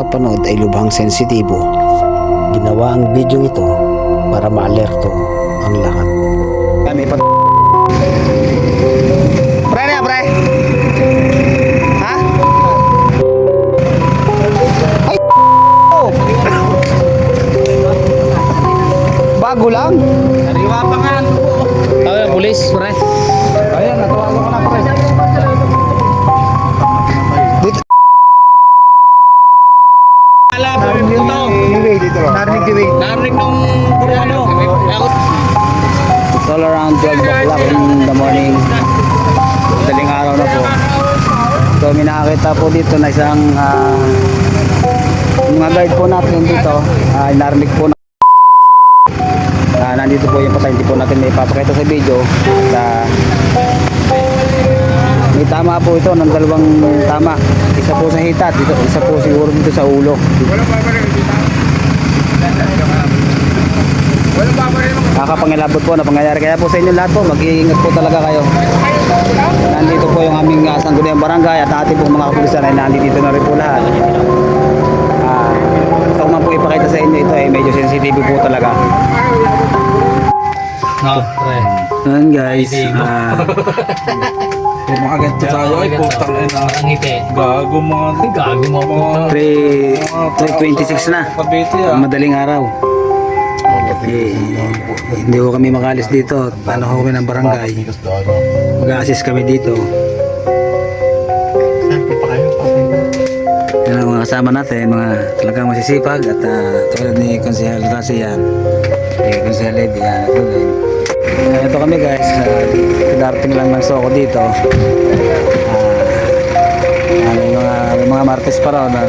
mapanood ay lubhang sensitibo. Ginawa ang video ito para ma-alerto ang lahat. Pre na, pre! Ha? Ay! Bago lang? Sariwa pa nga. Tawag yung pulis, pre. Ayan, natawagan ko na pre. Dito. Narinig ito. Narinig TV. Narinig nung ano. It's all around 12 o'clock in the morning. Daling araw na po. So may nakakita po dito na isang mga guard po natin dito. Narinig po na nandito po yung patay. Hindi po natin may ipapakita sa video. May tama po ito ng dalawang tama. Isa po sa hitat, isa po siguro dito sa ulo. Nakakapangilabot po na pangyayari. Kaya po sa inyo lahat po, mag-iingat po talaga kayo. Nandito po yung aming Sangguniang Barangay at ating pong mga kapulisan ay nandito na rin po lahat. Gusto ko man po ipakita sa inyo ito ay medyo sensitive po talaga. No, pre. Ayan guys. Kung mga ganito tayo ay putang ina. Ang ngiti. Gago mga. Gago mga. 3:26 na. Kabiti Madaling araw. Hindi ko kami makalis dito. Ano ko kami ng barangay. Mag-assist kami dito. Yan ang mga kasama natin, mga talagang masisipag at tulad ni Konsehal Garcia yan. Konsehal Lady yan. Ito kami guys, darating lang ng Soko dito. May mga martes pa raw na